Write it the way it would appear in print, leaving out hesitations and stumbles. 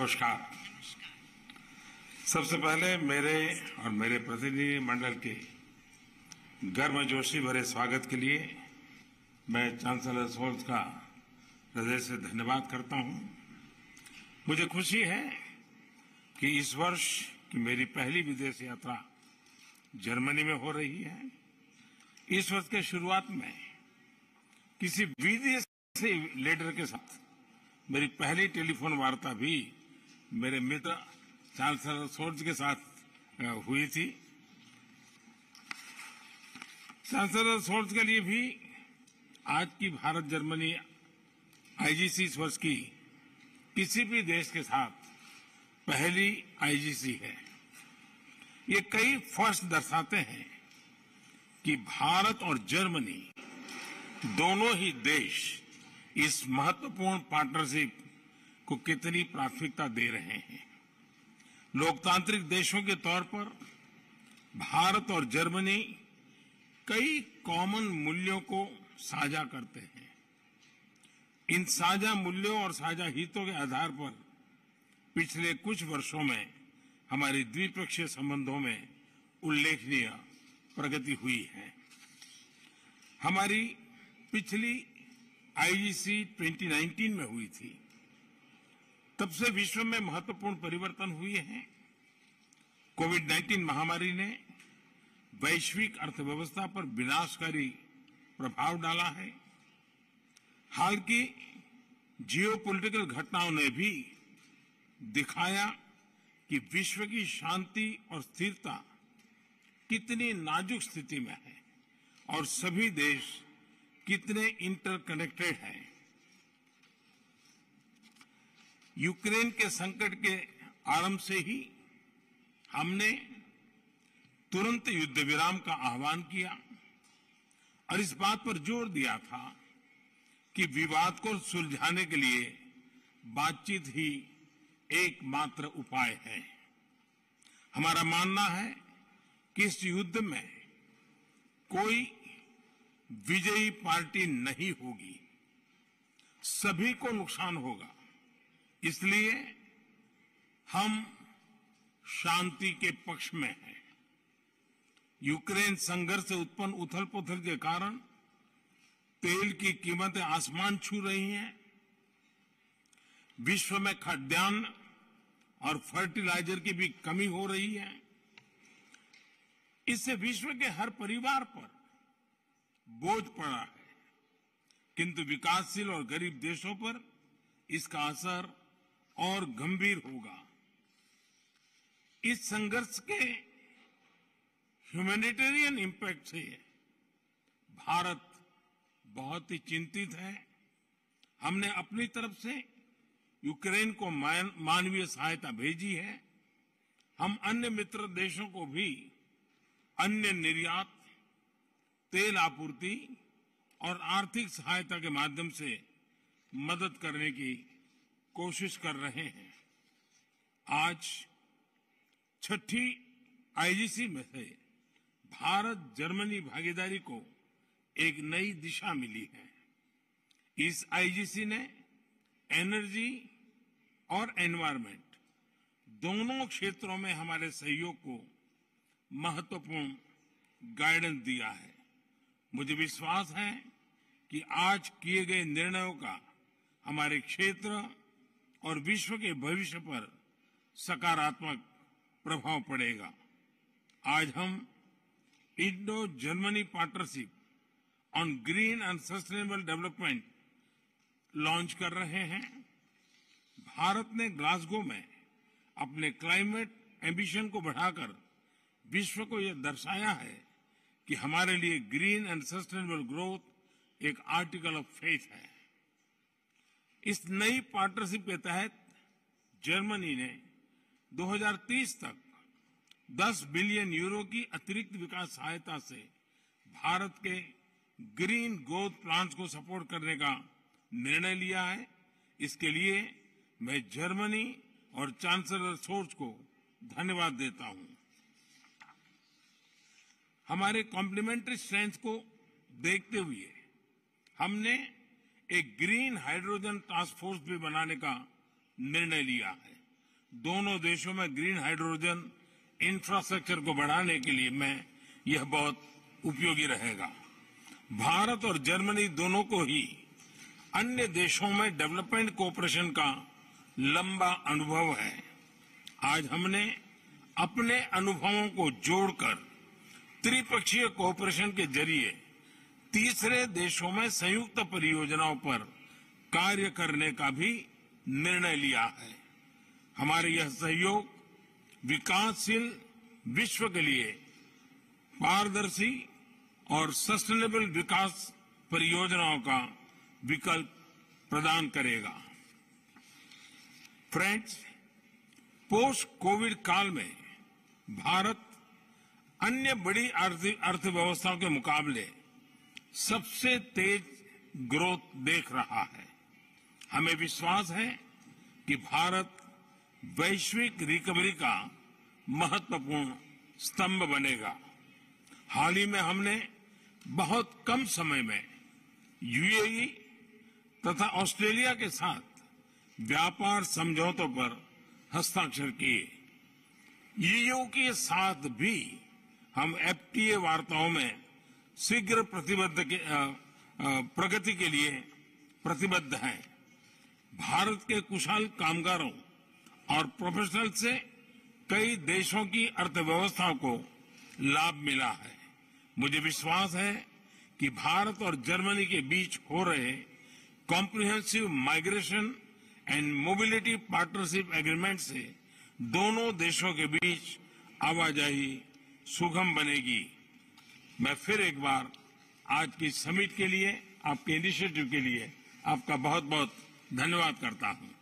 नमस्कार। सबसे पहले मेरे और मेरे प्रतिनिधि मंडल के गर्मजोशी भरे स्वागत के लिए मैं चांसलर शोल्ट्ज का हृदय से धन्यवाद करता हूं। मुझे खुशी है कि इस वर्ष की मेरी पहली विदेश यात्रा जर्मनी में हो रही है। इस वर्ष के शुरुआत में किसी विदेशी लीडर के साथ मेरी पहली टेलीफोन वार्ता भी मेरे मित्र चांसलर शोल्ट्ज के साथ हुई थी। चांसलर शोल्ट्ज के लिए भी आज की भारत जर्मनी आईजीसी इस वर्ष की किसी भी देश के साथ पहली आईजीसी है। ये कई फर्स्ट दर्शाते हैं कि भारत और जर्मनी दोनों ही देश इस महत्वपूर्ण पार्टनरशिप को कितनी प्राथमिकता दे रहे हैं। लोकतांत्रिक देशों के तौर पर भारत और जर्मनी कई कॉमन मूल्यों को साझा करते हैं। इन साझा मूल्यों और साझा हितों के आधार पर पिछले कुछ वर्षों में हमारी द्विपक्षीय संबंधों में उल्लेखनीय प्रगति हुई है। हमारी पिछली आईजीसी 2019 में हुई थी। तब से विश्व में महत्वपूर्ण परिवर्तन हुए हैं। कोविड-19 महामारी ने वैश्विक अर्थव्यवस्था पर विनाशकारी प्रभाव डाला है। हाल की जियोपॉलिटिकल घटनाओं ने भी दिखाया कि विश्व की शांति और स्थिरता कितनी नाजुक स्थिति में है और सभी देश कितने इंटरकनेक्टेड हैं। यूक्रेन के संकट के आरंभ से ही हमने तुरंत युद्ध विराम का आह्वान किया और इस बात पर जोर दिया था कि विवाद को सुलझाने के लिए बातचीत ही एकमात्र उपाय है। हमारा मानना है कि इस युद्ध में कोई विजयी पार्टी नहीं होगी, सभी को नुकसान होगा। इसलिए हम शांति के पक्ष में हैं। यूक्रेन संघर्ष से उत्पन्न उथल-पुथल के कारण तेल की कीमतें आसमान छू रही हैं। विश्व में खाद्यान्न और फर्टिलाइजर की भी कमी हो रही है। इससे विश्व के हर परिवार पर बोझ पड़ा है, किंतु विकासशील और गरीब देशों पर इसका असर और गंभीर होगा। इस संघर्ष के ह्यूमैनिटेरियन इम्पैक्ट से भारत बहुत ही चिंतित है। हमने अपनी तरफ से यूक्रेन को मानवीय सहायता भेजी है। हम अन्य मित्र देशों को भी अन्य निर्यात, तेल आपूर्ति और आर्थिक सहायता के माध्यम से मदद करने की कोशिश कर रहे हैं। आज छठी आईजीसी में से भारत जर्मनी भागीदारी को एक नई दिशा मिली है। इस आईजीसी ने एनर्जी और एनवायरनमेंट दोनों क्षेत्रों में हमारे सहयोग को महत्वपूर्ण गाइडेंस दिया है। मुझे विश्वास है कि आज किए गए निर्णयों का हमारे क्षेत्र और विश्व के भविष्य पर सकारात्मक प्रभाव पड़ेगा। आज हम Indo Germany partnership on green and sustainable development launch कर रहे हैं। भारत ने ग्लासगो में अपने क्लाइमेट एम्बिशन को बढ़ाकर विश्व को यह दर्शाया है कि हमारे लिए ग्रीन एंड सस्टेनेबल ग्रोथ एक आर्टिकल ऑफ फेथ है। इस नई पार्टनरशिप के तहत जर्मनी ने 2030 तक 10 बिलियन यूरो की अतिरिक्त विकास सहायता से भारत के ग्रीन ग्रोथ प्लान्स को सपोर्ट करने का निर्णय लिया है। इसके लिए मैं जर्मनी और चांसलर शोल्ट्ज को धन्यवाद देता हूं। हमारे कॉम्प्लीमेंट्री स्ट्रेंथ को देखते हुए हमने एक ग्रीन हाइड्रोजन टास्क फोर्स भी बनाने का निर्णय लिया है। दोनों देशों में ग्रीन हाइड्रोजन इंफ्रास्ट्रक्चर को बढ़ाने के लिए में यह बहुत उपयोगी रहेगा। भारत और जर्मनी दोनों को ही अन्य देशों में डेवलपमेंट कोऑपरेशन का लंबा अनुभव है। आज हमने अपने अनुभवों को जोड़कर त्रिपक्षीय कोऑपरेशन के जरिए तीसरे देशों में संयुक्त परियोजनाओं पर कार्य करने का भी निर्णय लिया है। हमारे यह सहयोग विकासशील विश्व के लिए पारदर्शी और सस्टेनेबल विकास परियोजनाओं का विकल्प प्रदान करेगा। फ्रेंड्स, पोस्ट कोविड काल में भारत अन्य बड़ी अर्थव्यवस्थाओं के मुकाबले सबसे तेज ग्रोथ देख रहा है। हमें विश्वास है कि भारत वैश्विक रिकवरी का महत्वपूर्ण स्तंभ बनेगा। हाल ही में हमने बहुत कम समय में यूएई तथा ऑस्ट्रेलिया के साथ व्यापार समझौतों पर हस्ताक्षर किए। ईयू के साथ भी हम एफटीए वार्ताओं में शीघ्र प्रगति के लिए प्रतिबद्ध हैं। भारत के कुशल कामगारों और प्रोफेशनल से कई देशों की अर्थव्यवस्थाओं को लाभ मिला है। मुझे विश्वास है कि भारत और जर्मनी के बीच हो रहे comprehensive migration and mobility partnership agreement से दोनों देशों के बीच आवाजाही सुगम बनेगी। मैं फिर एक बार आज की समिट के लिए, आपके इनिशिएटिव के लिए आपका बहुत बहुत धन्यवाद करता हूं।